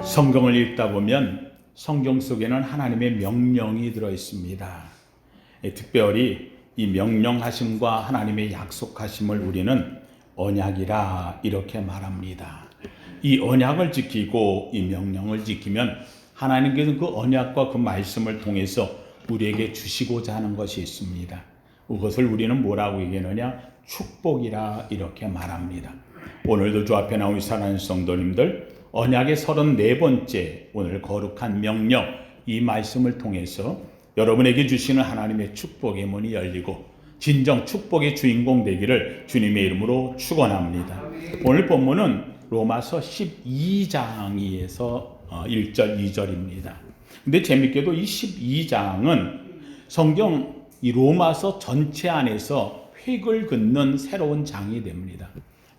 성경을 읽다 보면 성경 속에는 하나님의 명령이 들어 있습니다. 특별히 이 명령하심과 하나님의 약속하심을 우리는 언약이라 이렇게 말합니다. 이 언약을 지키고 이 명령을 지키면 하나님께서 그 언약과 그 말씀을 통해서 우리에게 주시고자 하는 것이 있습니다. 그것을 우리는 뭐라고 얘기하느냐? 축복이라 이렇게 말합니다. 오늘도 주 앞에 나온 사랑하는 성도님들, 언약의 34번째 오늘 거룩한 명령, 이 말씀을 통해서 여러분에게 주시는 하나님의 축복의 문이 열리고 진정 축복의 주인공 되기를 주님의 이름으로 축원합니다. 오늘 본문은 로마서 12장에서 1절 2절입니다. 근데 재밌게도 이 12장은 성경 이 로마서 전체 안에서 획을 긋는 새로운 장이 됩니다.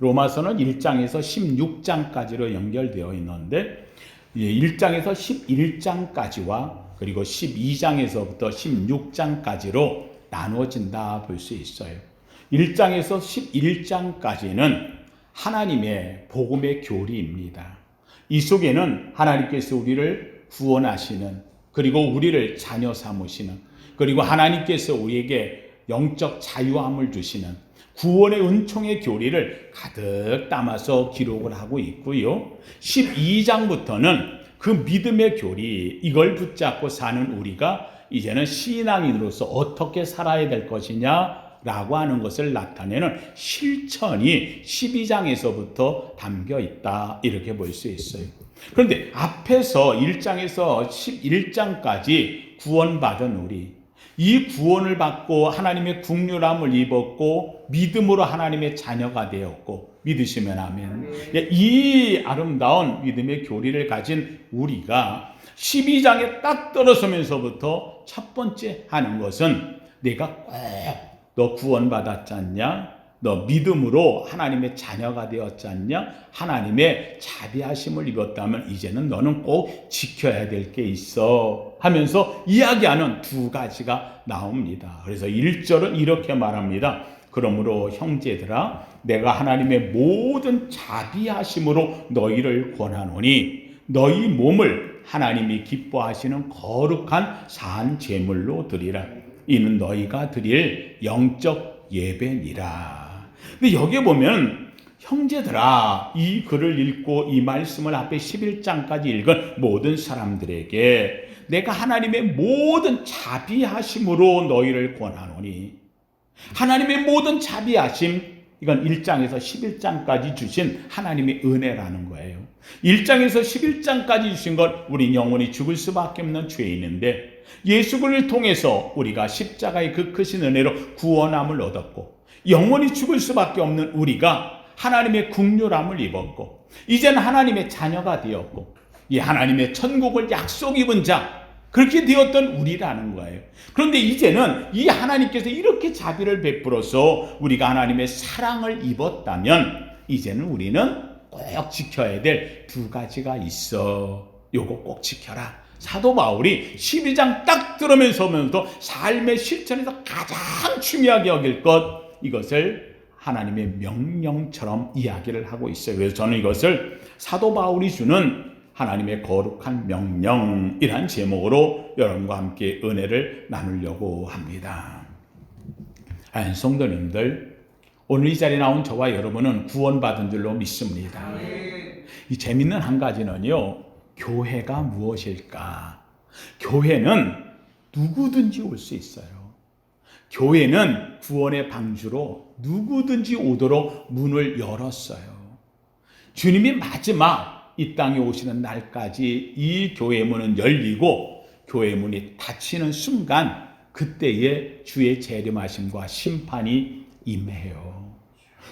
로마서는 1장에서 16장까지로 연결되어 있는데 1장에서 11장까지와 그리고 12장에서부터 16장까지로 나누어진다 볼 수 있어요. 1장에서 11장까지는 하나님의 복음의 교리입니다. 이 속에는 하나님께서 우리를 구원하시는, 그리고 우리를 자녀 삼으시는, 그리고 하나님께서 우리에게 영적 자유함을 주시는 구원의 은총의 교리를 가득 담아서 기록을 하고 있고요. 12장부터는 그 믿음의 교리, 이걸 붙잡고 사는 우리가 이제는 신앙인으로서 어떻게 살아야 될 것이냐라고 하는 것을 나타내는 실천이 12장에서부터 담겨 있다, 이렇게 볼 수 있어요. 그런데 앞에서 1장에서 11장까지 구원받은 우리, 이 구원을 받고 하나님의 국률함을 입었고 믿음으로 하나님의 자녀가 되었고, 믿으시면 아멘. 이 아름다운 믿음의 교리를 가진 우리가 12장에 딱 들어서면서부터 첫 번째 하는 것은 내가 꼭 너 구원받았지 않냐? 너 믿음으로 하나님의 자녀가 되었지 않냐? 하나님의 자비하심을 입었다면 이제는 너는 꼭 지켜야 될 게 있어 하면서 이야기하는 두 가지가 나옵니다. 그래서 1절은 이렇게 말합니다. 그러므로 형제들아, 내가 하나님의 모든 자비하심으로 너희를 권하노니 너희 몸을 하나님이 기뻐하시는 거룩한 산 제물로 드리라. 이는 너희가 드릴 영적 예배니라. 근데 여기에 보면 형제들아, 이 글을 읽고 이 말씀을 앞에 11장까지 읽은 모든 사람들에게 내가 하나님의 모든 자비하심으로 너희를 권하노니, 하나님의 모든 자비하심, 이건 1장에서 11장까지 주신 하나님의 은혜라는 거예요. 1장에서 11장까지 주신 것, 우리 영원히 죽을 수밖에 없는 죄인인데 예수를 통해서 우리가 십자가의 그 크신 은혜로 구원함을 얻었고, 영원히 죽을 수밖에 없는 우리가 하나님의 국률함을 입었고, 이제는 하나님의 자녀가 되었고, 이 하나님의 천국을 약속 입은 자, 그렇게 되었던 우리라는 거예요. 그런데 이제는 이 하나님께서 이렇게 자비를 베풀어서 우리가 하나님의 사랑을 입었다면 이제는 우리는 꼭 지켜야 될 두 가지가 있어. 요거 꼭 지켜라. 사도 바울이 12장 딱 들으면서부터 삶의 실천에서 가장 중요하게 여길 것, 이것을 하나님의 명령처럼 이야기를 하고 있어요. 그래서 저는 이것을 사도 바울이 주는 하나님의 거룩한 명령이란 제목으로 여러분과 함께 은혜를 나누려고 합니다. 성도님들, 오늘 이 자리에 나온 저와 여러분은 구원받은 줄로 믿습니다. 이 재밌는 한 가지는요, 교회가 무엇일까? 교회는 누구든지 올 수 있어요. 교회는 구원의 방주로 누구든지 오도록 문을 열었어요. 주님이 마지막 이 땅에 오시는 날까지 이 교회 문은 열리고 교회 문이 닫히는 순간, 그때에 주의 재림하심과 심판이 임해요.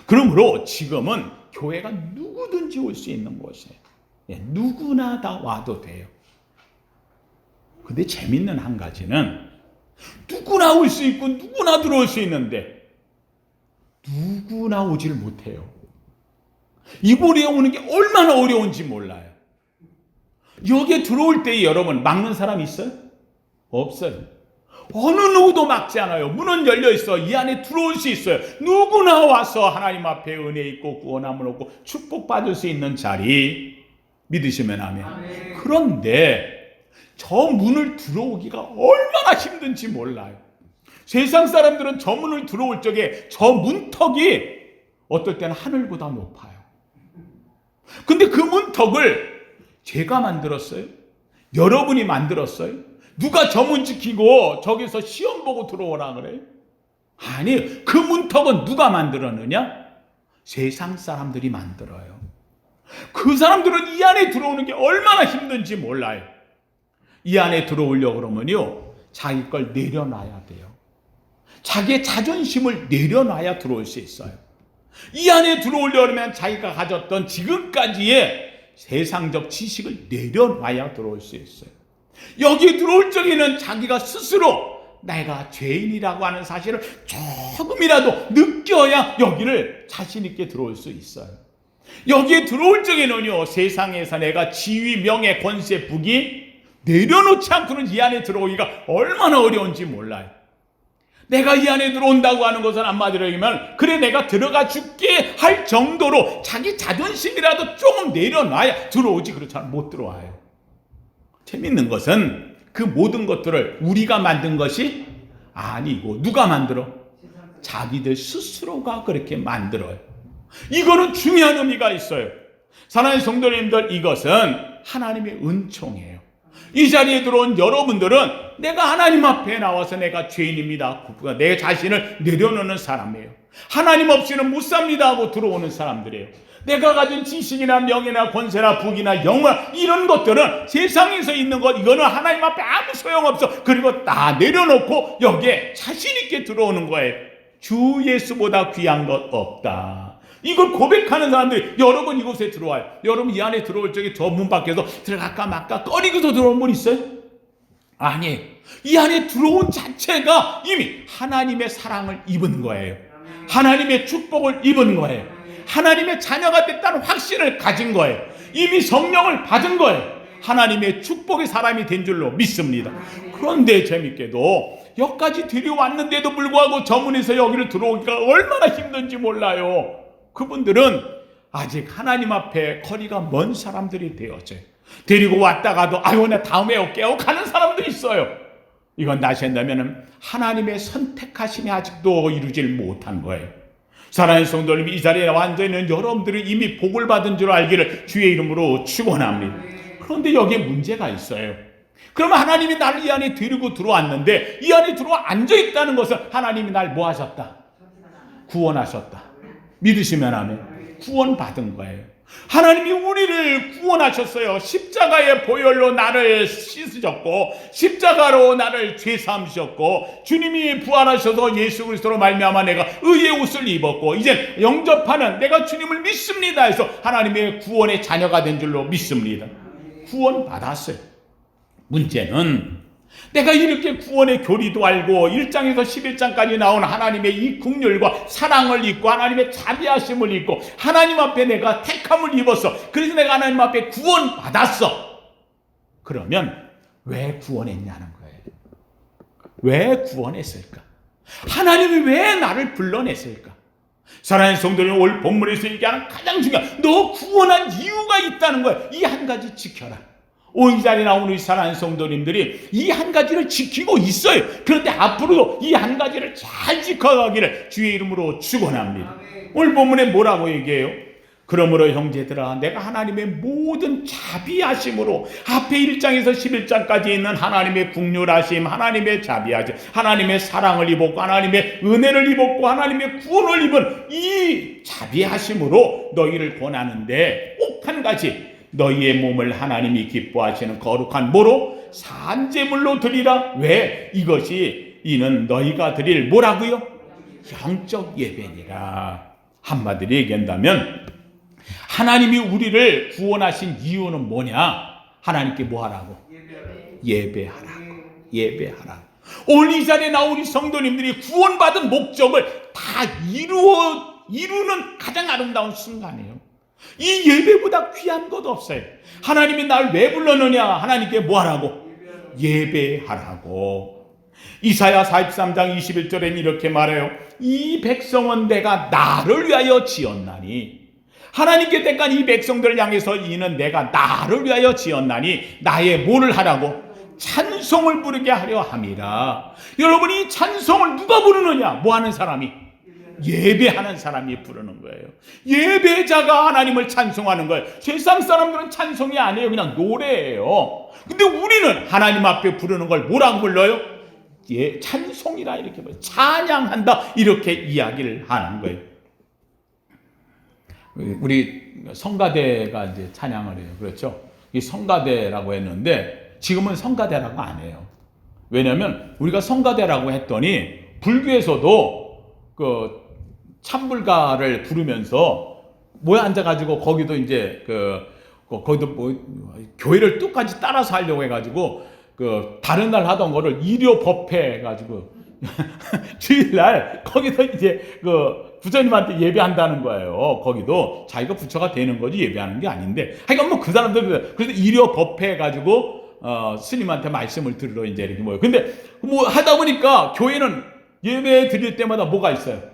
그러므로 지금은 교회가 누구든지 올 수 있는 곳이에요. 누구나 다 와도 돼요. 근데 재밌는 한 가지는 누구나 올 수 있고 누구나 들어올 수 있는데 누구나 오지를 못해요. 이 고리에 오는 게 얼마나 어려운지 몰라요. 여기에 들어올 때 여러분 막는 사람 있어요? 없어요. 어느 누구도 막지 않아요. 문은 열려 있어. 이 안에 들어올 수 있어요. 누구나 와서 하나님 앞에 은혜 있고 구원함을 얻고 축복받을 수 있는 자리, 믿으시면 아멘. 그런데 저 문을 들어오기가 얼마나 힘든지 몰라요. 세상 사람들은 저 문을 들어올 적에 저 문턱이 어떨 때는 하늘보다 높아요. 근데 그 문턱을 제가 만들었어요? 여러분이 만들었어요? 누가 저 문 지키고 저기서 시험 보고 들어오라 그래요? 아니, 그 문턱은 누가 만들었느냐? 세상 사람들이 만들어요. 그 사람들은 이 안에 들어오는 게 얼마나 힘든지 몰라요. 이 안에 들어오려고 그러면요, 자기 걸 내려놔야 돼요. 자기의 자존심을 내려놔야 들어올 수 있어요. 이 안에 들어오려고 하면 자기가 가졌던 지금까지의 세상적 지식을 내려놔야 들어올 수 있어요. 여기 들어올 적에는 자기가 스스로 내가 죄인이라고 하는 사실을 조금이라도 느껴야 여기를 자신 있게 들어올 수 있어요. 여기에 들어올 적에는요, 세상에서 내가 지위, 명예, 권세, 부귀 내려놓지 않고는 이 안에 들어오기가 얼마나 어려운지 몰라요. 내가 이 안에 들어온다고 하는 것은 한마디로 얘기하면 그래 내가 들어가 줄게 할 정도로 자기 자존심이라도 조금 내려놔야 들어오지, 그렇잖아 못 들어와요. 재밌는 것은 그 모든 것들을 우리가 만든 것이 아니고 누가 만들어? 자기들 스스로가 그렇게 만들어요. 이거는 중요한 의미가 있어요. 사랑하는 성도님들, 이것은 하나님의 은총이에요. 이 자리에 들어온 여러분들은 내가 하나님 앞에 나와서 내가 죄인입니다, 내 자신을 내려놓는 사람이에요. 하나님 없이는 못 삽니다 하고 들어오는 사람들이에요. 내가 가진 지식이나 명예나 권세나 부귀나 영화 이런 것들은 세상에서 있는 것, 이거는 하나님 앞에 아무 소용없어. 그리고 다 내려놓고 여기에 자신 있게 들어오는 거예요. 주 예수보다 귀한 것 없다. 이걸 고백하는 사람들이 여러분 이곳에 들어와요. 여러분 이 안에 들어올 적에 저 문 밖에서 들어갈까 말까 꺼리고서 들어온 분 있어요? 아니에요. 이 안에 들어온 자체가 이미 하나님의 사랑을 입은 거예요. 하나님의 축복을 입은 거예요. 하나님의 자녀가 됐다는 확신을 가진 거예요. 이미 성령을 받은 거예요. 하나님의 축복의 사람이 된 줄로 믿습니다. 그런데 재밌게도 여기까지 들여왔는데도 불구하고 저 문에서 여기를 들어오기가 얼마나 힘든지 몰라요. 그분들은 아직 하나님 앞에 거리가 먼 사람들이 되었어요. 데리고 왔다가도 아유 나 다음에 올게요 가는 사람도 있어요. 이건 다시 한다면 하나님의 선택하심이 아직도 이루질 못한 거예요. 사랑하는 성도님, 이 자리에 앉아 있는 여러분들이 이미 복을 받은 줄 알기를 주의 이름으로 축원합니다. 그런데 여기에 문제가 있어요. 그러면 하나님이 나를 이 안에 데리고 들어왔는데 이 안에 들어와 앉아 있다는 것은 하나님이 날 뭐 하셨다? 구원하셨다. 믿으시면 아멘. 구원받은 거예요. 하나님이 우리를 구원하셨어요. 십자가의 보혈로 나를 씻으셨고 십자가로 나를 죄 삼으셨고 주님이 부활하셔서 예수 그리스도로 말미암아 내가 의의 옷을 입었고 이제 영접하는 내가 주님을 믿습니다 해서 하나님의 구원의 자녀가 된 줄로 믿습니다. 구원받았어요. 문제는 내가 이렇게 구원의 교리도 알고 1장에서 11장까지 나온 하나님의 이 긍휼과 사랑을 입고 하나님의 자비하심을 입고 하나님 앞에 내가 택함을 입었어. 그래서 내가 하나님 앞에 구원받았어. 그러면 왜 구원했냐는 거예요. 왜 구원했을까? 하나님이 왜 나를 불러냈을까? 사랑하는 성도님, 오늘 본문에서 얘기하는 가장 중요한 너 구원한 이유가 있다는 거예요. 이 한 가지 지켜라. 이 자리에 나오는 우리 사랑하는 성도님들이 이 한 가지를 지키고 있어요. 그런데 앞으로도 이 한 가지를 잘 지켜가기를 주의 이름으로 축원합니다. 오늘 본문에 뭐라고 얘기해요? 그러므로 형제들아 내가 하나님의 모든 자비하심으로 앞에 1장에서 11장까지 있는 하나님의 긍휼하심, 하나님의 자비하심, 하나님의 사랑을 입었고 하나님의 은혜를 입었고 하나님의 구원을 입은 이 자비하심으로 너희를 권하는데 꼭 한 가지, 너희의 몸을 하나님이 기뻐하시는 거룩한 뭐로? 산제물로 드리라. 왜? 이는 너희가 드릴 뭐라고요? 영적 예배니라. 한마디로 얘기한다면 하나님이 우리를 구원하신 이유는 뭐냐? 하나님께 뭐 하라고? 예배하라고. 오늘 이 자리에 나온 우리 성도님들이 구원받은 목적을 다 이루는 가장 아름다운 순간이에요. 이 예배보다 귀한 것 없어요. 하나님이 날 왜 불렀느냐? 하나님께 뭐 하라고? 예배하라고. 이사야 43장 21절엔 이렇게 말해요. 이 백성은 내가 나를 위하여 지었나니 하나님께 택한 이 백성들을 향해서 이는 내가 나를 위하여 지었나니 나의 뭐를 하라고? 찬송을 부르게 하려 함이라. 여러분, 이 찬송을 누가 부르느냐? 뭐 하는 사람이? 예배하는 사람이 부르는 거예요. 예배자가 하나님을 찬송하는 거예요. 세상 사람들은 찬송이 아니에요. 그냥 노래예요. 근데 우리는 하나님 앞에 부르는 걸 뭐라고 불러요? 예, 찬송이라 이렇게 불러요. 찬양한다 이렇게 이야기를 하는 거예요. 우리 성가대가 이제 찬양을 해요. 그렇죠? 이 성가대라고 했는데 지금은 성가대라고 안 해요. 왜냐하면 우리가 성가대라고 했더니 불교에서도 그 찬불가를 부르면서 모여 앉아가지고 거기도 이제 거기도 뭐 교회를 끝까지 따라서 하려고 해가지고 그 다른 날 하던 거를 일요법회 해가지고 주일날 거기서 이제 그 부처님한테 예배한다는 거예요. 거기도 자기가 부처가 되는 거지 예배하는 게 아닌데, 하여간 뭐 그 사람들 그래서 일요법회 해가지고 스님한테 말씀을 들으러 이제 이렇게 모여. 근데 뭐 하다 보니까 교회는 예배 드릴 때마다 뭐가 있어요?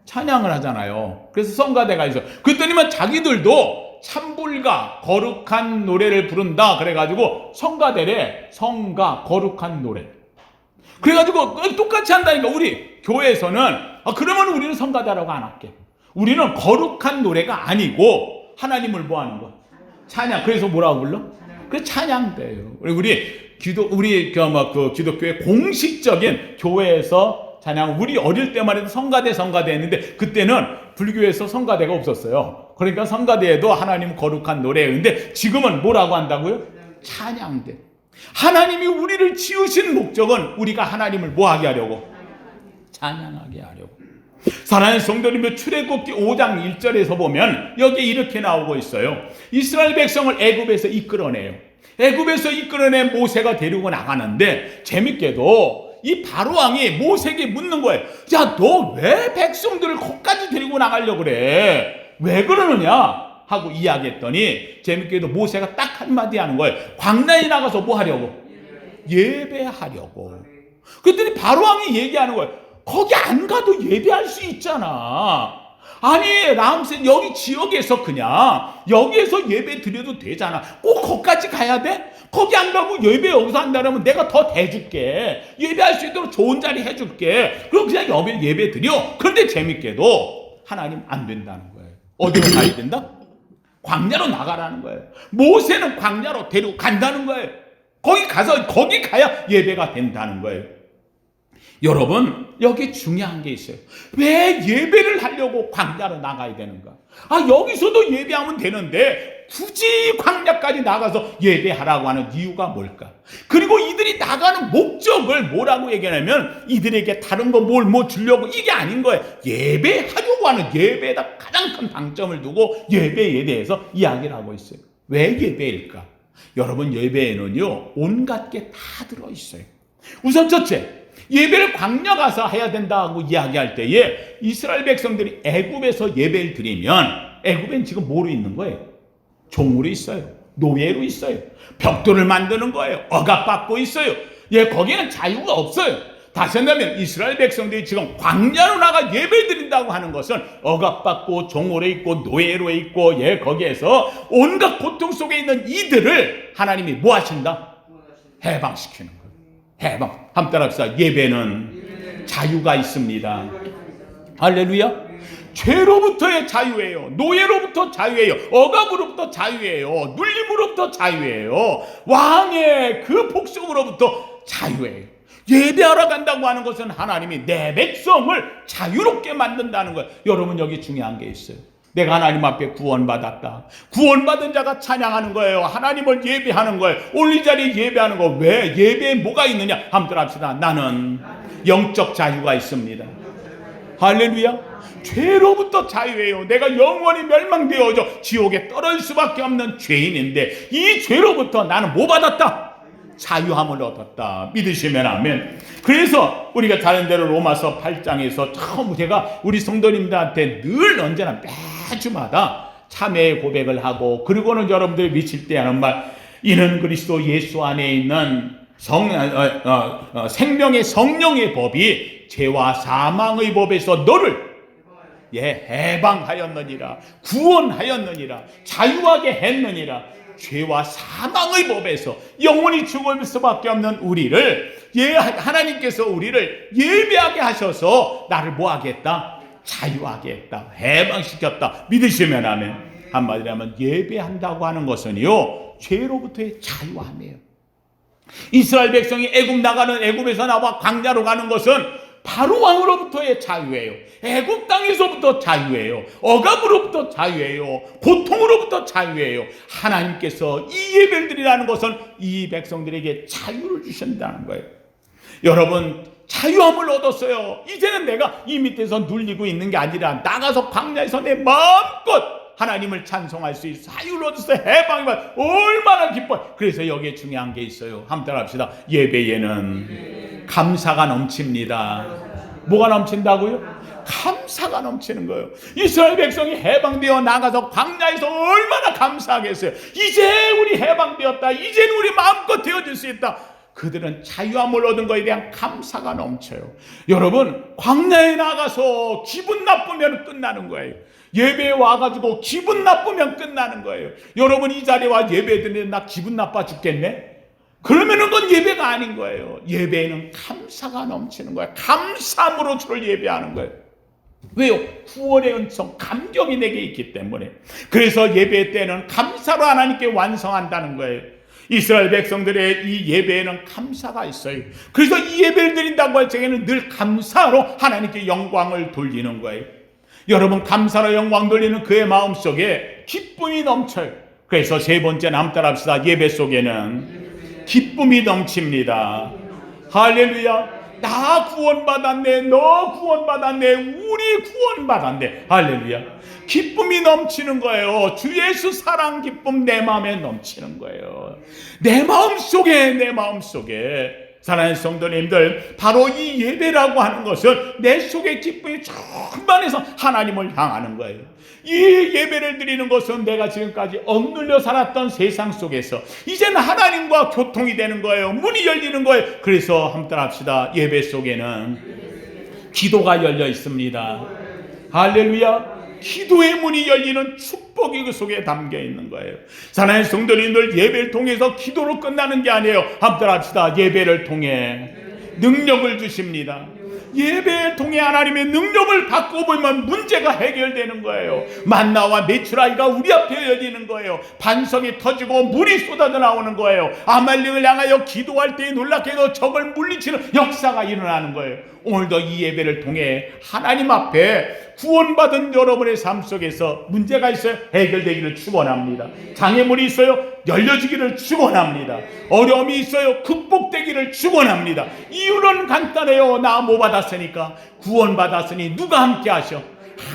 찬양을 하잖아요. 그래서 성가대가 있어. 그랬더니만 자기들도 찬불가 거룩한 노래를 부른다 그래가지고 성가대래. 성가 거룩한 노래. 그래가지고 똑같이 한다니까. 우리 교회에서는 그러면 우리는 성가대라고 안 할게. 우리는 거룩한 노래가 아니고 하나님을 뭐 하는 거야? 찬양. 그래서 뭐라고 불러? 그래 찬양대예요. 우리 기독교의 공식적인 교회에서 찬양, 우리 어릴 때만 해도 성가대 했는데 그때는 불교에서 성가대가 없었어요. 그러니까 성가대에도 하나님 거룩한 노래였는데 지금은 뭐라고 한다고요? 찬양대. 하나님이 우리를 지으신 목적은 우리가 하나님을 뭐하게 하려고? 찬양하게 하려고. 사랑하는 성도님들, 출애굽기 5장 1절에서 보면 여기 이렇게 나오고 있어요. 이스라엘 백성을 애굽에서 이끌어내요. 애굽에서 이끌어낸 모세가 데리고 나가는데 재밌게도 이 바로왕이 모세에게 묻는 거예요. 야, 너 왜 백성들을 거기까지 데리고 나가려고 그래? 왜 그러느냐? 하고 이야기했더니 재밌게도 모세가 딱 한마디 하는 거예요. 광야에 나가서 뭐 하려고? 예배하려고. 그랬더니 바로왕이 얘기하는 거예요. 거기 안 가도 예배할 수 있잖아. 아니, 람센 여기 지역에서 그냥 여기에서 예배 드려도 되잖아. 꼭 거기까지 가야 돼? 거기 안 가고 예배 여기서 한다면 내가 더 대줄게. 예배할 수 있도록 좋은 자리 해줄게. 그럼 그냥 예배 드려. 그런데 재밌게도 하나님 안 된다는 거예요. 어디로 가야 된다? 광야로 나가라는 거예요. 모세는 광야로 데리고 간다는 거예요. 거기 가야 예배가 된다는 거예요. 여러분, 여기 중요한 게 있어요. 왜 예배를 하려고 광야로 나가야 되는가? 여기서도 예배하면 되는데 굳이 광야까지 나가서 예배하라고 하는 이유가 뭘까? 그리고 이들이 나가는 목적을 뭐라고 얘기하냐면 이들에게 다른 거 뭐 주려고 이게 아닌 거예요. 예배하려고 하는, 예배에다 가장 큰 방점을 두고 예배에 대해서 이야기를 하고 있어요. 왜 예배일까? 여러분, 예배에는요 온갖 게 다 들어있어요. 우선 첫째, 예배를 광야 가서 해야 된다고 이야기할 때에 이스라엘 백성들이 애굽에서 예배를 드리면 애굽엔 지금 뭐로 있는 거예요? 종으로 있어요. 노예로 있어요. 벽돌을 만드는 거예요. 억압받고 있어요. 거기에는 자유가 없어요. 다시 한다면 이스라엘 백성들이 지금 광야로 나가 예배 드린다고 하는 것은 억압받고 종으로 있고 노예로 있고 거기에서 온갖 고통 속에 있는 이들을 하나님이 뭐 하신다? 해방시키는 거예요. 해방. 한번 따라합시다. 예배는 자유가 있습니다. 할렐루야. 죄로부터의 자유예요. 노예로부터 자유예요. 억압으로부터 자유예요. 눌림으로부터 자유예요. 왕의 그 복종으로부터 자유예요. 예배하러 간다고 하는 것은 하나님이 내 백성을 자유롭게 만든다는 거예요. 여러분, 여기 중요한 게 있어요. 내가 하나님 앞에 구원받았다. 구원받은 자가 찬양하는 거예요. 하나님을 예배하는 거예요. 올리 자리에 예배하는 거. 왜? 예배에 뭐가 있느냐? 한번 들어갑시다. 나는 영적 자유가 있습니다. 할렐루야. 죄로부터 자유예요. 내가 영원히 멸망되어져 지옥에 떨어질 수밖에 없는 죄인인데 이 죄로부터 나는 뭐 받았다? 자유함을 얻었다. 믿으시면 아멘. 그래서 우리가 다른 대로 로마서 8장에서 처음 제가 우리 성도님들한테 늘 언제나 매주마다 참회의 고백을 하고, 그리고는 여러분들이 미칠 때 하는 말, 이는 그리스도 예수 안에 있는 생명의 성령의 법이 죄와 사망의 법에서 너를 해방하였느니라, 구원하였느니라, 자유하게 했느니라. 죄와 사망의 법에서 영원히 죽을 수밖에 없는 우리를 하나님께서 우리를 예배하게 하셔서 나를 뭐 하겠다? 자유하게 했다, 해방시켰다. 믿으시면 아멘. 한마디로 하면 예배한다고 하는 것은요, 죄로부터의 자유함이에요. 이스라엘 백성이 애굽에서 나와 광야로 가는 것은 바로 왕으로부터의 자유예요. 애굽 땅에서부터 자유예요. 억압으로부터 자유예요. 고통으로부터 자유예요. 하나님께서 이 예배를 드리라는 것은 이 백성들에게 자유를 주신다는 거예요. 여러분, 자유함을 얻었어요. 이제는 내가 이 밑에서 눌리고 있는 게 아니라 나가서 광야에서 내 마음껏 하나님을 찬송할 수 있어. 자유를 얻었어요. 해방이 받 얼마나 기뻐요. 그래서 여기에 중요한 게 있어요. 한번 따라합시다. 예배에는 감사가 넘칩니다. 뭐가 넘친다고요? 감사가 넘치는 거예요. 이스라엘 백성이 해방되어 나가서 광야에서 얼마나 감사하겠어요. 이제 우리 해방되었다. 이제는 우리 마음껏 되어질 수 있다. 그들은 자유함을 얻은 것에 대한 감사가 넘쳐요. 여러분, 광야에 나가서 기분 나쁘면 끝나는 거예요. 예배에 와가지고 기분 나쁘면 끝나는 거예요. 여러분, 이 자리에 와 예배 드리는데 나 기분 나빠 죽겠네? 그러면은 그건 예배가 아닌 거예요. 예배에는 감사가 넘치는 거예요. 감사함으로 주를 예배하는 거예요. 왜요? 구원의 은총, 감격이 내게 있기 때문에. 그래서 예배 때는 감사로 하나님께 완성한다는 거예요. 이스라엘 백성들의 이 예배에는 감사가 있어요. 그래서 이 예배를 드린다고 할 적에는 늘 감사로 하나님께 영광을 돌리는 거예요. 여러분, 감사로 영광 돌리는 그의 마음속에 기쁨이 넘쳐요. 그래서 세 번째 남 따라합시다. 예배 속에는 기쁨이 넘칩니다. 할렐루야. 나 구원받았네, 너 구원받았네, 우리 구원받았네. 할렐루야. 기쁨이 넘치는 거예요. 주 예수 사랑 기쁨 내 마음에 넘치는 거예요. 내 마음속에 사랑하는 성도님들, 바로 이 예배라고 하는 것은 내 속에 기쁨이 충만해서 하나님을 향하는 거예요. 이 예배를 드리는 것은 내가 지금까지 억눌려 살았던 세상 속에서 이제는 하나님과 교통이 되는 거예요. 문이 열리는 거예요. 그래서 한번 따라합시다. 예배 속에는 기도가 열려 있습니다. 할렐루야. 기도의 문이 열리는 축복이 그 속에 담겨 있는 거예요. 사랑하는 성도님들, 예배를 통해서 기도로 끝나는 게 아니에요. 한번 따라합시다. 예배를 통해 능력을 주십니다. 예배를 통해 하나님의 능력을 받고 보면 문제가 해결되는 거예요. 만나와 메추라기가 우리 앞에 열리는 거예요. 반석이 터지고 물이 쏟아져 나오는 거예요. 아말렉을 향하여 기도할 때 놀랍게도 적을 물리치는 역사가 일어나는 거예요. 오늘도 이 예배를 통해 하나님 앞에 구원받은 여러분의 삶 속에서 문제가 있어요. 해결되기를 축원합니다. 장애물이 있어요. 열려지기를 축원합니다. 어려움이 있어요. 극복되기를 축원합니다. 이유는 간단해요. 나 뭐 받았으니까? 구원받았으니 누가 함께 하셔?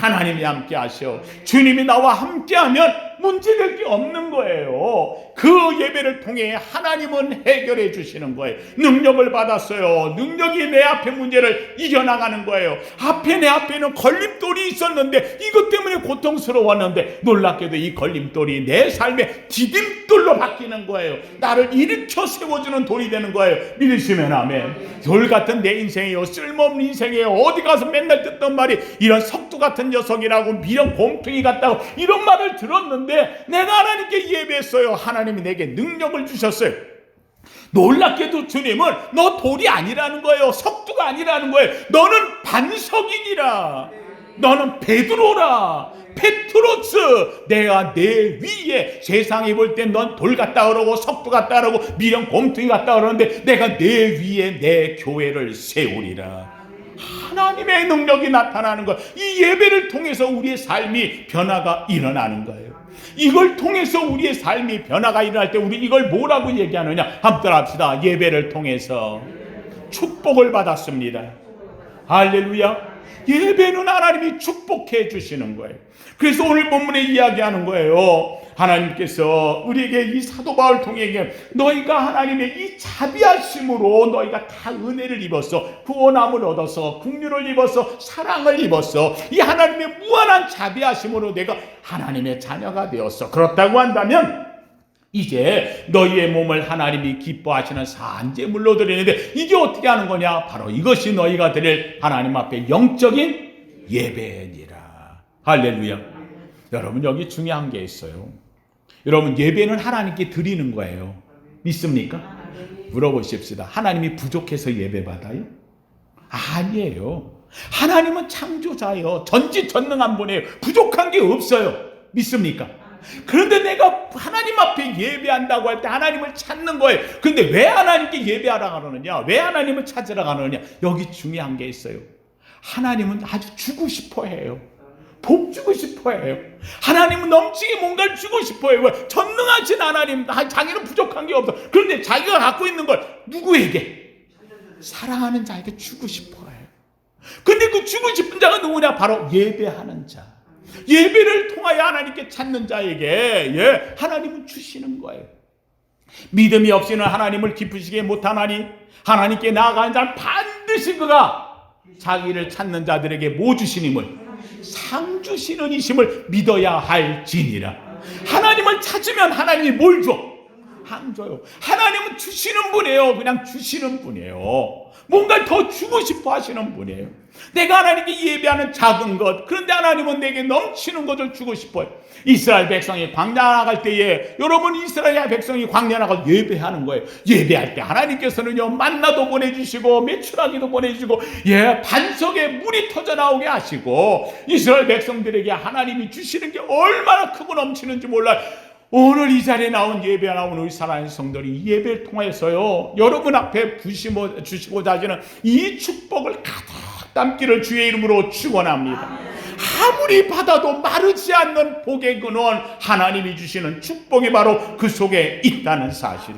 하나님이 함께 하셔. 주님이 나와 함께하면 문제될 게 없는 거예요. 그 예배를 통해 하나님은 해결해 주시는 거예요. 능력을 받았어요. 능력이 내 앞에 문제를 이겨나가는 거예요. 내 앞에는 걸림돌이 있었는데 이것 때문에 고통스러웠는데 놀랍게도 이 걸림돌이 내 삶의 디딤돌로 바뀌는 거예요. 나를 일으켜 세워주는 돌이 되는 거예요. 믿으시면 아멘. 돌 같은 내 인생이에요. 쓸모없는 인생이에요. 어디 가서 맨날 듣던 말이 이런 석두 같은 녀석이라고, 미련 곰퉁이 같다고, 이런 말을 들었는데 내가 하나님께 예배했어요. 하나님이 내게 능력을 주셨어요. 놀랍게도 주님은 너 돌이 아니라는 거예요. 석두가 아니라는 거예요. 너는 반석이니라. 너는 베드로라. 페트로스. 내가 내 위에, 세상이 볼 땐 넌 돌 같다 그러고 석두 같다 그러고 미련 곰퉁이 같다 그러는데 내가 내 위에 내 교회를 세우리라. 하나님의 능력이 나타나는 거예요. 이 예배를 통해서 우리의 삶이 변화가 일어나는 거예요. 이걸 통해서 우리의 삶이 변화가 일어날 때 우리 이걸 뭐라고 얘기하느냐? 한번 따라합시다. 예배를 통해서 축복을 받았습니다. 할렐루야. 예배는 하나님이 축복해 주시는 거예요. 그래서 오늘 본문에 이야기하는 거예요. 하나님께서 우리에게 이 사도 바울 통해 너희가 하나님의 이 자비하심으로 너희가 다 은혜를 입었어. 구원함을 얻어서, 긍휼을 입어서, 사랑을 입었어. 이 하나님의 무한한 자비하심으로 내가 하나님의 자녀가 되었어. 그렇다고 한다면 이제 너희의 몸을 하나님이 기뻐하시는 산제물로 드리는데 이게 어떻게 하는 거냐? 바로 이것이 너희가 드릴 하나님 앞에 영적인 예배니라. 할렐루야. 여러분, 여기 중요한 게 있어요. 여러분, 예배는 하나님께 드리는 거예요. 믿습니까? 물어보십시다. 하나님이 부족해서 예배 받아요? 아니에요. 하나님은 창조자예요. 전지전능한 분이에요. 부족한 게 없어요. 믿습니까? 그런데 내가 하나님 앞에 예배한다고 할 때 하나님을 찾는 거예요. 그런데 왜 하나님께 예배하러 가느냐? 왜 하나님을 찾으러 가느냐? 여기 중요한 게 있어요. 하나님은 아주 주고 싶어 해요. 복 주고 싶어 해요. 하나님은 넘치게 뭔가를 주고 싶어 해요. 왜? 전능하신 하나님, 자기는 부족한 게 없어. 그런데 자기가 갖고 있는 걸 누구에게? 사랑하는 자에게 주고 싶어 해요. 근데 그 주고 싶은 자가 누구냐? 바로 예배하는 자. 예배를 통하여 하나님께 찾는 자에게 하나님은 주시는 거예요. 믿음이 없이는 하나님을 기쁘시게 못하나니 하나님께 나아가는 자는 반드시 그가 자기를 찾는 자들에게 뭐 주시님을? 상 주시는 이심을 믿어야 할지니라. 하나님을 찾으면 하나님이 뭘 줘? 상 줘요. 하나님은 주시는 분이에요. 그냥 주시는 분이에요. 뭔가 더 주고 싶어 하시는 분이에요. 내가 하나님께 예배하는 작은 것, 그런데 하나님은 내게 넘치는 것을 주고 싶어요. 이스라엘 백성이 광야 나갈 때에, 여러분, 이스라엘 백성이 광야 나가서 예배하는 거예요. 예배할 때 하나님께서는요, 만나도 보내주시고 메추라기도 보내주시고 반석에 물이 터져나오게 하시고, 이스라엘 백성들에게 하나님이 주시는 게 얼마나 크고 넘치는지 몰라요. 오늘 이 자리에 나온 예배 나온 우리 사랑하는 성도들이 예배를 통해서요, 여러분 앞에 주시고자 하시는 이 축복을 가득 담기를 주의 이름으로 축원합니다. 아무리 받아도 마르지 않는 복의 근원, 하나님이 주시는 축복이 바로 그 속에 있다는 사실.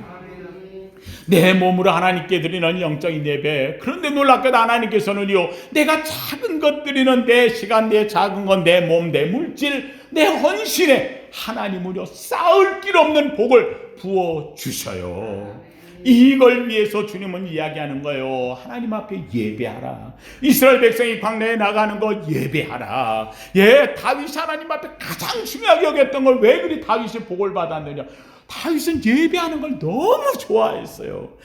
내 몸으로 하나님께 드리는 영적인 예배. 그런데 놀랍게도 하나님께서는요, 내가 작은 것 드리는 내 시간, 내 작은 것, 내 몸, 내 물질, 내 헌신에 하나님은요, 쌓을 길 없는 복을 부어주셔요. 이걸 위해서 주님은 이야기하는 거예요. 하나님 앞에 예배하라. 이스라엘 백성이 광야에 나가는 거 예배하라. 다윗이 하나님 앞에 가장 중요하게 여겼던 걸 왜 그리 다윗이 복을 받았느냐? 다윗은 예배하는 걸 너무 좋아했어요.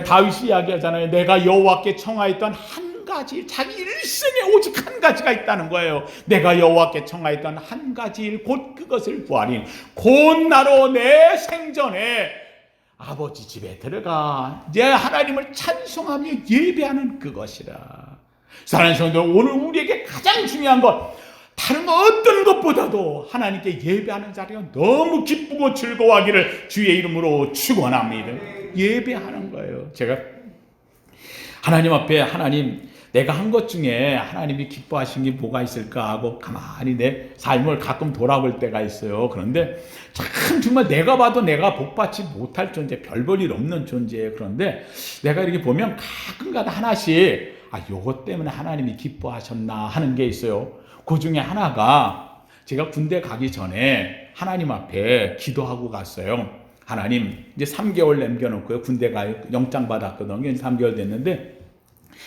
다윗이 이야기하잖아요. 내가 여호와께 청하였던 한 가지, 자기 일생에 오직 한 가지가 있다는 거예요. 내가 여호와께 청하였던 한 가지 일, 곧 그것을 구하리니 곧 나로 내 생전에 아버지 집에 들어가 하나님을 찬송하며 예배하는 그것이라. 사랑하는 성도, 오늘 우리에게 가장 중요한 것, 다른 어떤 것보다도 하나님께 예배하는 자리가 너무 기쁘고 즐거워하기를 주의 이름으로 축원합니다. 예배하는 거예요. 제가 하나님 앞에, 하나님, 내가 한 것 중에 하나님이 기뻐하신 게 뭐가 있을까 하고 가만히 내 삶을 가끔 돌아볼 때가 있어요. 그런데 참 정말 내가 봐도 내가 복받지 못할 존재, 별 볼 일 없는 존재예요. 그런데 내가 이렇게 보면 가끔가다 하나씩 요것 때문에 하나님이 기뻐하셨나 하는 게 있어요. 그 중에 하나가, 제가 군대 가기 전에 하나님 앞에 기도하고 갔어요. 하나님, 이제 3개월 남겨놓고요, 군대 가요. 영장 받았거든요. 3개월 됐는데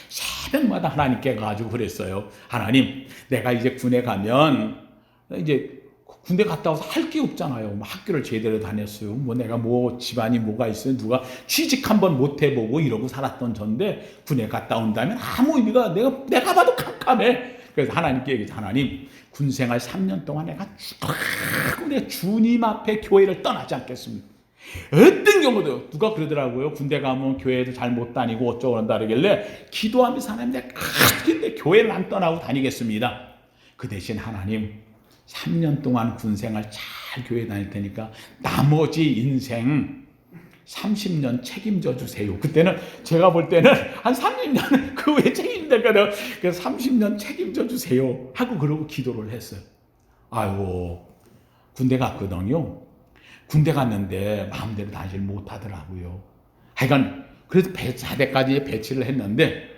새벽마다 하나님께 가가지고 그랬어요. 하나님, 내가 이제 군에 가면, 이제 군대 갔다 와서 할 게 없잖아요. 학교를 제대로 다녔어요. 내가 집안이 뭐가 있어요. 누가 취직 한번 못 해보고 이러고 살았던 전데 군에 갔다 온다면 아무 의미가, 내가 봐도 깜깜해. 그래서 하나님께 얘기했죠. 하나님, 군생활 3년 동안 내가 주님 앞에 교회를 떠나지 않겠습니다. 어떤 경우도 누가 그러더라고요. 군대 가면 교회도 잘 못 다니고 어쩌고 그런다 그러길래 기도하면서 하나님, 내가 근데 교회를 안 떠나고 다니겠습니다. 그 대신 하나님, 3년 동안 군생활 잘 교회 다닐 테니까 나머지 인생 30년 책임져 주세요. 그때는 제가 볼 때는 한 30년 그 외에 책임질거든. 그래서 30년 책임져 주세요 하고 그러고 기도를 했어요. 아이고, 군대 갔거든요. 군대 갔는데 마음대로 다니질 못하더라고요. 하여간 그래서 자대까지 배치를 했는데,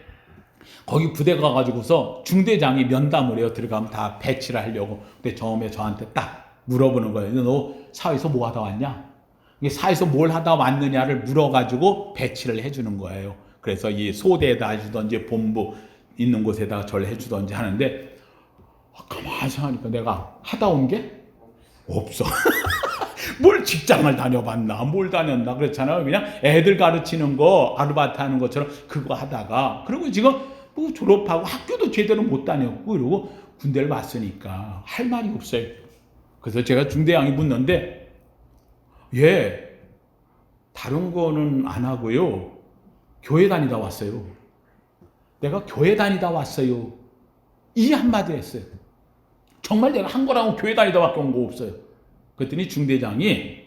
거기 부대 가가지고서 중대장이 면담을 해요. 들어가면 다 배치를 하려고. 근데 처음에 저한테 딱 물어보는 거예요. 너 사회에서 뭐 하다 왔냐? 사회에서 뭘 하다 왔느냐를 물어가지고 배치를 해주는 거예요. 그래서 이 소대에다 해주던지 본부 있는 곳에다가 저를 해주던지 하는데, 가만히 생각하니까 내가 하다 온 게 없어. 뭘 직장을 다녀봤나, 뭘 다녔나 그렇잖아요. 그냥 애들 가르치는 거, 아르바이트 하는 것처럼 그거 하다가, 그리고 지금 뭐 졸업하고 학교도 제대로 못 다녔고, 그리고 군대를 왔으니까 할 말이 없어요. 그래서 제가 중대장이 묻는데, 예, 다른 거는 안 하고요, 교회 다니다 왔어요. 내가 교회 다니다 왔어요, 이 한마디 했어요. 정말 내가 한 거라고 교회 다니다 밖에 온 거 없어요. 그랬더니 중대장이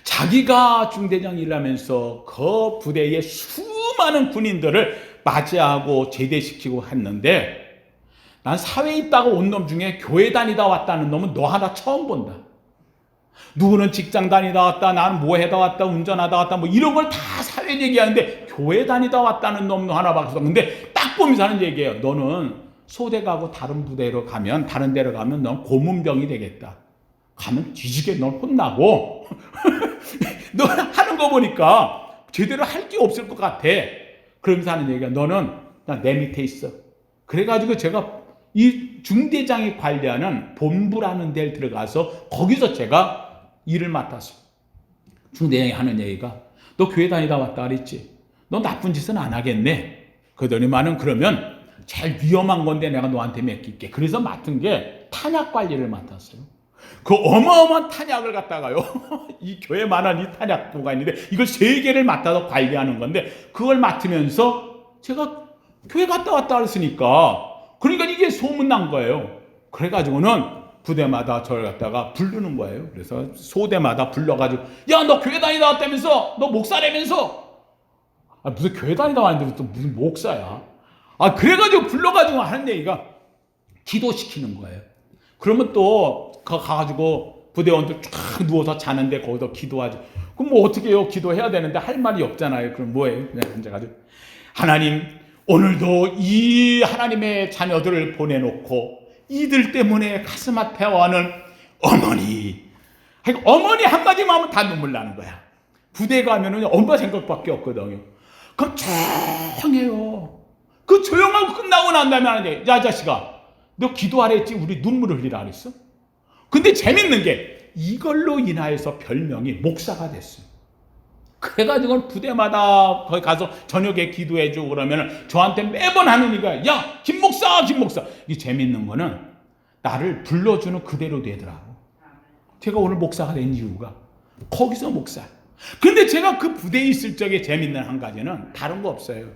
자기가 중대장이라면서 그 부대의 수많은 군인들을 맞이하고 제대시키고 했는데, 난 사회에 있다가 온 놈 중에 교회 다니다 왔다는 놈은 너 하나 처음 본다. 누구는 직장 다니다 왔다, 나는 뭐 해다 왔다, 운전하다 왔다, 뭐 이런 걸 다 사회 얘기하는데 교회 다니다 왔다는 놈도 하나 봤어. 근데 딱 보면서 하는 얘기예요. 너는 소대 가고 다른 부대로 가면, 다른 데로 가면 넌 고문병이 되겠다. 가면 뒤지게 넌 혼나고 너 하는 거 보니까 제대로 할 게 없을 것 같아. 그러면서 하는 얘기가, 너는 내 밑에 있어. 그래가지고 제가 이 중대장이 관리하는 본부라는 데를 들어가서 거기서 제가 일을 맡았어요. 중대장이 하는 얘기가, 너 교회 다니다 왔다 그랬지? 너 나쁜 짓은 안 하겠네. 그러더니만은, 그러면 제일 위험한 건데 내가 너한테 맡길게. 그래서 맡은 게 탄약 관리를 맡았어요. 그 어마어마한 탄약을 갖다가요, 이 교회만한 이 탄약부가 있는데 이걸 3개를 맡아서 관리하는 건데, 그걸 맡으면서 제가 교회 갔다 왔다 그랬으니까, 그러니까 이게 소문난 거예요. 그래가지고는 부대마다 저를 갖다가 부르는 거예요. 그래서 소대마다 불러가지고, 야, 너 교회 다니다 왔다면서? 너 목사라면서? 아, 무슨 교회 다니다 왔는데 또 무슨 목사야? 아, 그래가지고 불러가지고 하는 얘기가 기도시키는 거예요. 그러면 또 가가지고 부대원들 쫙 누워서 자는데 거기서 기도하지. 그럼 뭐 어떻게 해요? 기도해야 되는데 할 말이 없잖아요. 그럼 뭐예요? 그냥 앉아가지고, 하나님, 오늘도 이 하나님의 자녀들을 보내놓고 이들 때문에 가슴 아파하는 어머니, 어머니 한마디만 하면 다 눈물 나는 거야. 부대 가면은 엄마 생각밖에 없거든요. 그럼 조용해요. 그 조용하고 끝나고 난 다음에 하는데, 야, 자식아, 너 기도하라 했지? 우리 눈물을 흘리라 그랬어? 근데 재밌는 게 이걸로 인하여서 별명이 목사가 됐어요. 그래가지고 부대마다 거기 가서 저녁에 기도해주고 그러면 저한테 매번 하는 얘기가, 야, 김 목사, 김 목사. 이 재밌는 거는 나를 불러주는 그대로 되더라고. 제가 오늘 목사가 된 이유가 거기서 목사. 근데 제가 그 부대에 있을 적에 재밌는 한 가지는 다른 거 없어요.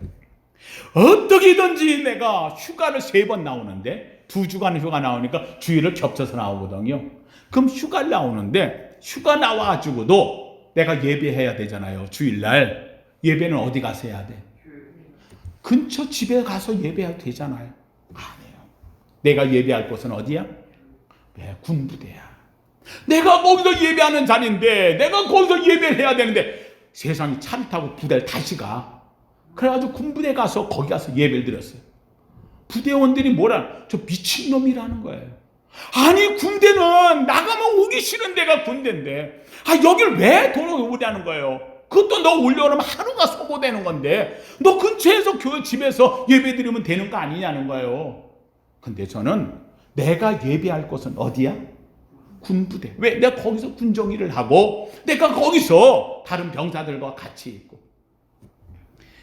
어떻게든지 내가 휴가를 3번 나오는데, 2주간 휴가 나오니까 주일을 겹쳐서 나오거든요. 그럼 휴가를 나오는데, 휴가 나와가지고도 내가 예배해야 되잖아요. 주일날 예배는 어디 가서 해야 돼? 근처 집에 가서 예배해도 되잖아요. 아니에요. 내가 예배할 곳은 어디야? 네, 군부대야. 내가 거기서 예배하는 자리인데, 내가 거기서 예배를 해야 되는데, 세상이 차를 타고 부대를 다시 가. 그래가지고 군부대 가서 거기 가서 예배를 드렸어요. 부대원들이 뭐라, 저 미친놈이라는 거예요. 아니, 군대는 나가면 오기 싫은 데가 군대인데, 아, 여길 왜 돌아오냐는 거예요. 그것도 너 올려오면 하루가 소모되는 건데, 너 근처에서 교회 집에서 예배 드리면 되는 거 아니냐는 거예요. 근데 저는 내가 예배할 곳은 어디야? 군부대. 왜? 내가 거기서 군정일을 하고, 내가 거기서 다른 병사들과 같이 있고.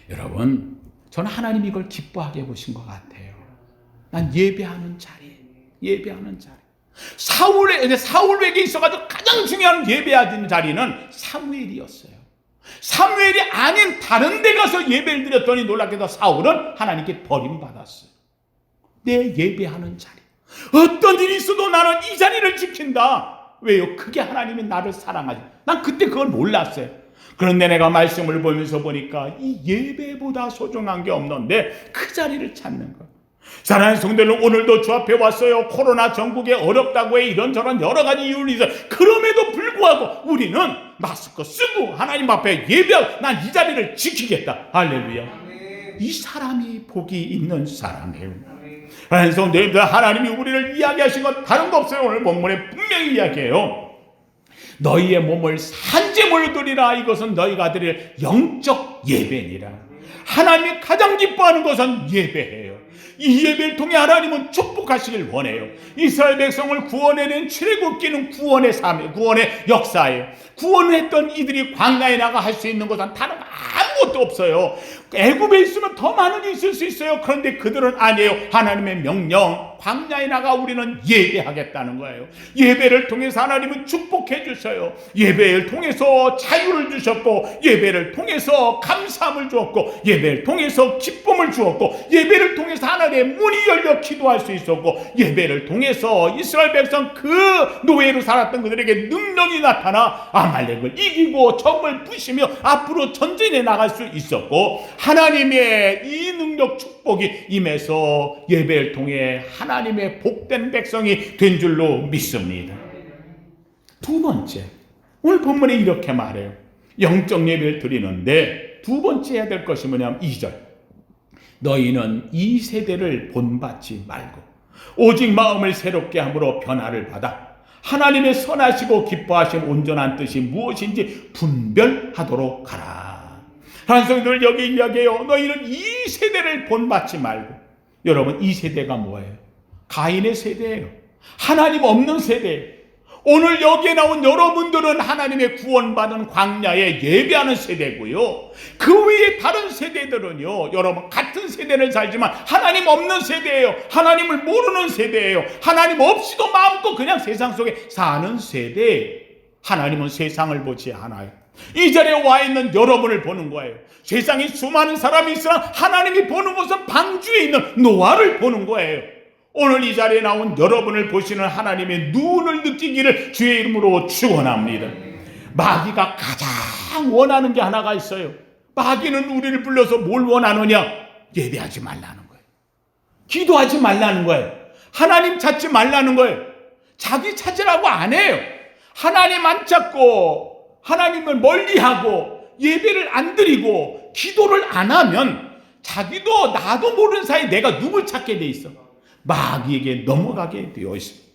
여러분, 저는 하나님이 이걸 기뻐하게 해보신 것 같아요. 난 예배하는 자리. 예배하는 자리. 사울에게 있어가지고 가장 중요한 예배하는 자리는 사무엘이었어요. 사무엘이 아닌 다른 데 가서 예배를 드렸더니 놀랍게도 사울은 하나님께 버림받았어요. 내 예배하는 자리. 어떤 일이 있어도 나는 이 자리를 지킨다. 왜요? 그게 하나님이 나를 사랑하지. 난 그때 그걸 몰랐어요. 그런데 내가 말씀을 보면서 보니까 이 예배보다 소중한 게 없는데 그 자리를 찾는 것. 사랑하는 성도들은 오늘도 주 앞에 왔어요. 코로나 전국에 어렵다고 해. 이런저런 여러 가지 이유를 있어요. 그럼에도 불구하고 우리는 마스크 쓰고 하나님 앞에 예배하고, 난 이 자리를 지키겠다. 할렐루야. 이 사람이 복이 있는 사람이에요. 사랑하는 성도들, 하나님이 우리를 이야기하신 건 다른 거 없어요. 오늘 본문에 분명히 이야기해요. 너희의 몸을 산제물로 드리라. 이것은 너희가 드릴 영적 예배니라. 하나님이 가장 기뻐하는 것은 예배예요. 이 예배를 통해 하나님은 축복하시길 원해요. 이스라엘 백성을 구원해낸 출애굽기는 구원의 삶이에요. 구원의 역사예요. 구원했던 이들이 광야에 나가 할 수 있는 것은 다른 아무것도 없어요. 애굽에 있으면 더 많은 게 있을 수 있어요. 그런데 그들은 아니에요. 하나님의 명령, 광야에 나가 우리는 예배하겠다는 거예요. 예배를 통해서 하나님은 축복해 주셔요. 예배를 통해서 자유를 주셨고, 예배를 통해서 감사함을 주었고, 예배를 통해서 기쁨을 주었고, 예배를 통해서 하나님의 문이 열려 기도할 수 있었고, 예배를 통해서 이스라엘 백성 그 노예로 살았던 그들에게 능력이 나타나 아말렉을 이기고 적을 부시며 앞으로 전진해 나갈 수 있었고, 하나님의 이 능력 축복이 임해서 예배를 통해 하나님의 복된 백성이 된 줄로 믿습니다. 두 번째, 오늘 본문에 이렇게 말해요. 영적 예배를 드리는데 두 번째 해야 될 것이 뭐냐면 2절, 너희는 이 세대를 본받지 말고 오직 마음을 새롭게 함으로 변화를 받아 하나님의 선하시고 기뻐하신 온전한 뜻이 무엇인지 분별하도록 하라. 한성들 여기 이야기해요. 너희는 이 세대를 본받지 말고. 여러분, 이 세대가 뭐예요? 가인의 세대예요. 하나님 없는 세대예요. 오늘 여기에 나온 여러분들은 하나님의 구원받은 광야에 예배하는 세대고요. 그 외에 다른 세대들은요, 여러분 같은 세대를 살지만 하나님 없는 세대예요. 하나님을 모르는 세대예요. 하나님 없이도 마음껏 그냥 세상 속에 사는 세대예요. 하나님은 세상을 보지 않아요. 이 자리에 와 있는 여러분을 보는 거예요. 세상에 수많은 사람이 있으나 하나님이 보는 것은 방주에 있는 노아를 보는 거예요. 오늘 이 자리에 나온 여러분을 보시는 하나님의 눈을 느끼기를 주의 이름으로 축원합니다. 마귀가 가장 원하는 게 하나가 있어요. 마귀는 우리를 불러서 뭘 원하느냐? 예배하지 말라는 거예요. 기도하지 말라는 거예요. 하나님 찾지 말라는 거예요. 자기 찾으라고 안 해요. 하나님 안 찾고 하나님을 멀리하고 예배를 안 드리고 기도를 안 하면 자기도 나도 모르는 사이에 내가 누굴 찾게 돼 있어. 마귀에게 넘어가게 되어 있습니다.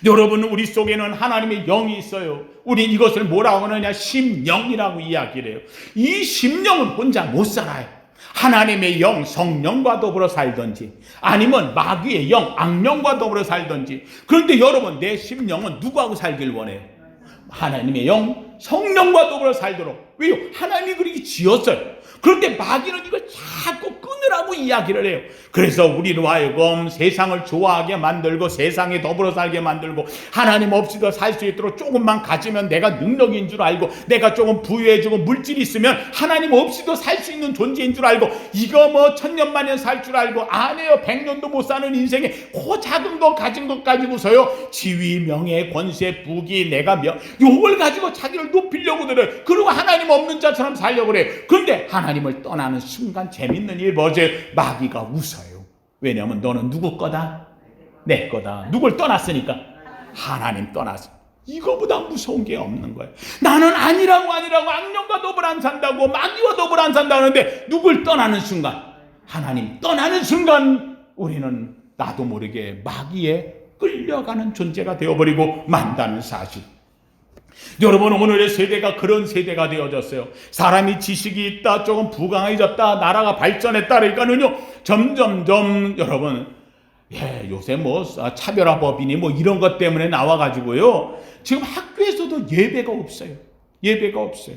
여러분, 우리 속에는 하나님의 영이 있어요. 우리 이것을 뭐라고 하느냐? 심령이라고 이야기를 해요. 이 심령은 혼자 못 살아요. 하나님의 영, 성령과 더불어 살든지 아니면 마귀의 영, 악령과 더불어 살든지. 그런데 여러분, 내 심령은 누구하고 살길 원해요? 하나님의 영, 성령과 더불어 살도록. 왜요? 하나님이 그렇게 지었어요. 그런데 마귀는 이걸 자꾸 끊으라고 이야기를 해요. 그래서 우리로 하여금 세상을 좋아하게 만들고 세상에 더불어 살게 만들고 하나님 없이도 살 수 있도록 조금만 가지면 내가 능력인 줄 알고 내가 조금 부유해지고 물질이 있으면 하나님 없이도 살 수 있는 존재인 줄 알고 이거 뭐 천년만년 살 줄 알고 안 해요. 100년도 못 사는 인생에 그 작은 거 가진 것 가지고서요. 지위, 명예, 권세, 부귀, 내가 요걸 가지고 자기를 높이려고 그래요. 그리고 하나님 없는 자처럼 살려고 그래요. 그런데 하나님을 떠나는 순간 재밌는 일 뭐죠? 마귀가 웃어요. 왜냐하면 너는 누구 거다? 내 거다. 누굴 떠났으니까? 하나님 떠났어. 이거보다 무서운 게 없는 거예요. 나는 아니라고 악령과 더불어 안 산다고 마귀와 더불어 안 산다는데 누굴 떠나는 순간, 하나님 떠나는 순간 우리는 나도 모르게 마귀에 끌려가는 존재가 되어버리고 만다는 사실. 여러분, 오늘의 세대가 그런 세대가 되어졌어요. 사람이 지식이 있다, 조금 부강해졌다, 나라가 발전했다 그러니까는요, 점점점 여러분, 요새 뭐 차별화법이니 뭐 이런 것 때문에 나와가지고요, 지금 학교에서도 예배가 없어요. 예배가 없어요.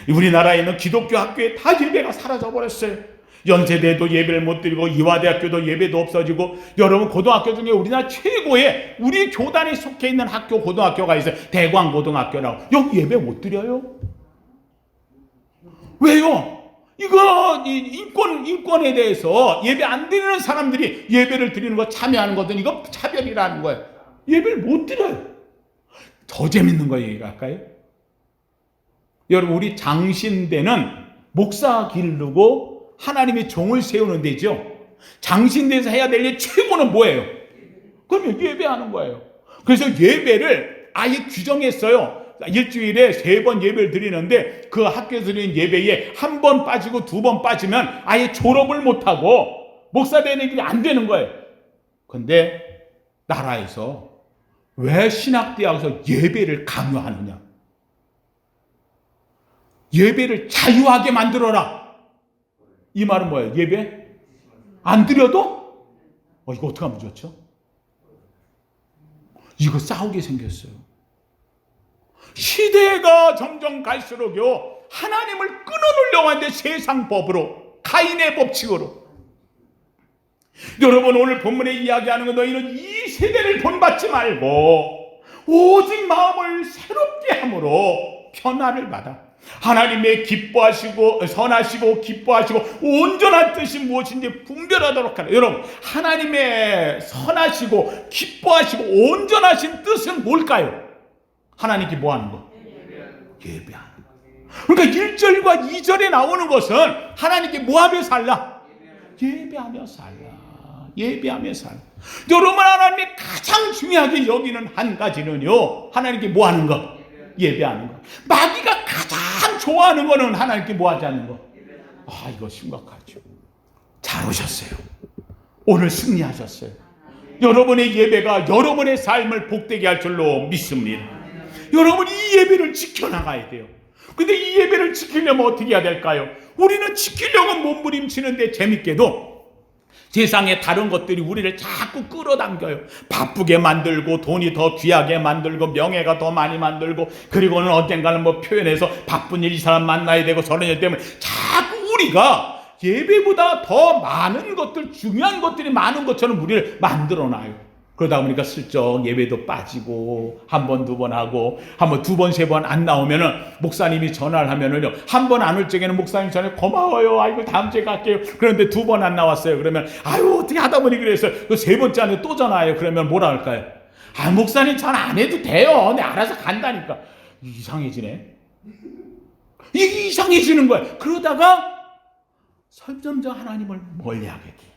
우리나라에 있는 기독교 학교에 다 예배가 사라져버렸어요. 연세대도 예배를 못 드리고 이화대학교도 예배도 없어지고, 여러분 고등학교 중에 우리나라 최고의 우리 교단에 속해 있는 학교 고등학교가 있어요. 대광고등학교라고. 여기 예배 못 드려요. 왜요? 이거 인권에 대해서 예배 안 드리는 사람들이 예배를 드리는 거 참여하는 것은 이거 차별이라는 거예요. 예배를 못 드려요. 더 재밌는 거 얘기할까요? 여러분, 우리 장신대는 목사 기르고 하나님의 종을 세우는 데죠. 장신대에서 해야 될 일 최고는 뭐예요? 그러면 예배하는 거예요. 그래서 예배를 아예 규정했어요. 일주일에 3번 예배를 드리는데 그 학교에서 드리는 예배에 1번 빠지고 2번 빠지면 아예 졸업을 못하고 목사 되는 길이 안 되는 거예요. 근데 나라에서 왜 신학대학에서 예배를 강요하느냐? 예배를 자유하게 만들어라. 이 말은 뭐예요? 예배 안 드려도? 이거 어떻게 하면 좋죠? 이거 싸우게 생겼어요. 시대가 점점 갈수록요, 하나님을 끊어놓으려고 하는데 세상 법으로, 가인의 법칙으로. 여러분, 오늘 본문에 이야기하는 건 너희는 이 세대를 본받지 말고 오직 마음을 새롭게 함으로 변화를 받아 하나님의 기뻐하시고 선하시고 기뻐하시고 온전한 뜻이 무엇인지 분별하도록 하라. 여러분, 하나님의 선하시고 기뻐하시고 온전하신 뜻은 뭘까요? 하나님께 뭐 하는 거? 예배하는 거. 그러니까 1절과 2절에 나오는 것은 하나님께 뭐 하며 살라? 예배하며 살라. 예배하며 살라. 여러분, 하나님이 가장 중요하게 여기는 한 가지는요, 하나님께 뭐 하는 거? 예배하는 거. 마귀가 가장 좋아하는 거는 하나님께 뭐 하지 않는 거. 아, 이거 심각하죠. 잘 오셨어요. 오늘 승리하셨어요. 여러분의 예배가 여러분의 삶을 복되게 할 줄로 믿습니다. 여러분이 이 예배를 지켜나가야 돼요. 근데 이 예배를 지키려면 어떻게 해야 될까요? 우리는 지키려고 몸부림치는데 재밌게도 세상에 다른 것들이 우리를 자꾸 끌어당겨요. 바쁘게 만들고 돈이 더 귀하게 만들고 명예가 더 많이 만들고, 그리고는 언젠가는 뭐 표현해서 바쁜 일 이 사람 만나야 되고 저런 일 때문에 자꾸 우리가 예배보다 더 많은 것들, 중요한 것들이 많은 것처럼 우리를 만들어놔요. 그러다 보니까 슬쩍 예배도 빠지고 한 번, 두 번 하고 한 번, 두 번, 세 번 안 나오면은 목사님이 전화를 하면은요, 한 번 안 올 적에는 목사님 전에 고마워요. 아이고 다음 주에 갈게요. 그런데 두 번 안 나왔어요. 그러면 아유 어떻게 하다 보니 그래서 그 세 번째 안에 또 전화해요. 그러면 뭐라 할까요? 아, 목사님 전화 안 해도 돼요. 내 알아서 간다니까. 이상해지네. 이게 이상해지는 거야. 그러다가 점점 하나님을 멀리하게 돼.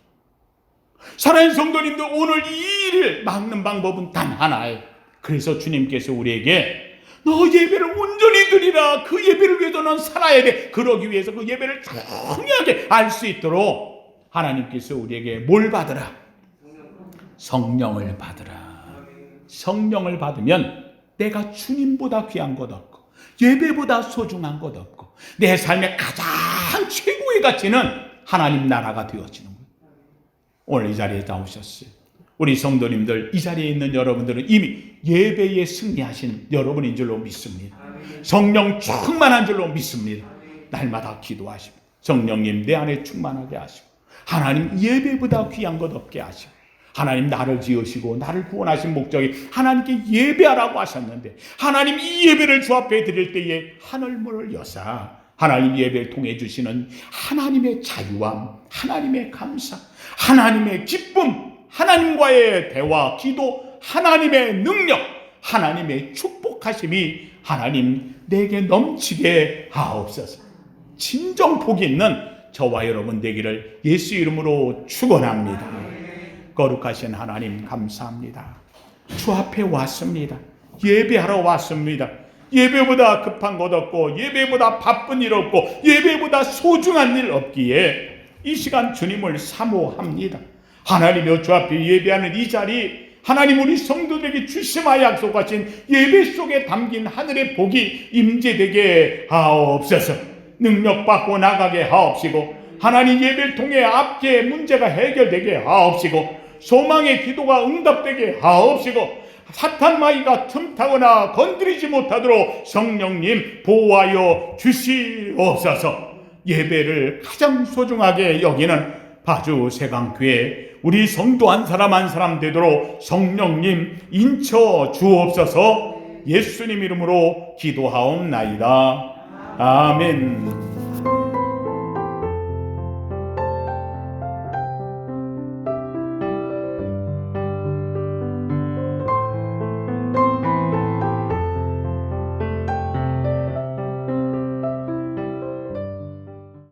사랑하는 성도님들, 오늘 이 일을 막는 방법은 단 하나예요. 그래서 주님께서 우리에게 너 예배를 온전히 드리라. 그 예배를 위해서 넌 살아야 돼. 그러기 위해서 그 예배를 중요하게 알 수 있도록 하나님께서 우리에게 뭘 받으라? 성령을 받으라. 성령을 받으면 내가 주님보다 귀한 것 없고 예배보다 소중한 것 없고 내 삶의 가장 최고의 가치는 하나님 나라가 되어지는 거예요. 오늘 이 자리에 나오셨어요. 우리 성도님들, 이 자리에 있는 여러분들은 이미 예배에 승리하신 여러분인 줄로 믿습니다. 성령 충만한 줄로 믿습니다. 날마다 기도하시고 성령님 내 안에 충만하게 하시고 하나님 예배보다 귀한 것 없게 하시고 하나님 나를 지으시고 나를 구원하신 목적이 하나님께 예배하라고 하셨는데 하나님 이 예배를 주 앞에 드릴 때에 하늘문을 여사 하나님 예배를 통해 주시는 하나님의 자유함, 하나님의 감사, 하나님의 기쁨, 하나님과의 대화, 기도, 하나님의 능력, 하나님의 축복하심이 하나님 내게 넘치게 하옵소서. 진정 복 있는 저와 여러분 되기를 예수 이름으로 축원합니다. 거룩하신 하나님 감사합니다. 주 앞에 왔습니다. 예배하러 왔습니다. 예배보다 급한 것 없고 예배보다 바쁜 일 없고 예배보다 소중한 일 없기에 이 시간 주님을 사모합니다. 하나님의 주 앞에 예배하는 이 자리, 하나님 우리 성도들에게 주심하여 약속하신 예배 속에 담긴 하늘의 복이 임재되게 하옵소서. 능력받고 나가게 하옵시고 하나님 예배를 통해 앞에 문제가 해결되게 하옵시고 소망의 기도가 응답되게 하옵시고 사탄 마귀가 틈타거나 건드리지 못하도록 성령님 보호하여 주시옵소서. 예배를 가장 소중하게 여기는 파주 세강교회 우리 성도 한 사람 한 사람 되도록 성령님 인쳐 주옵소서. 예수님 이름으로 기도하옵나이다. 아멘.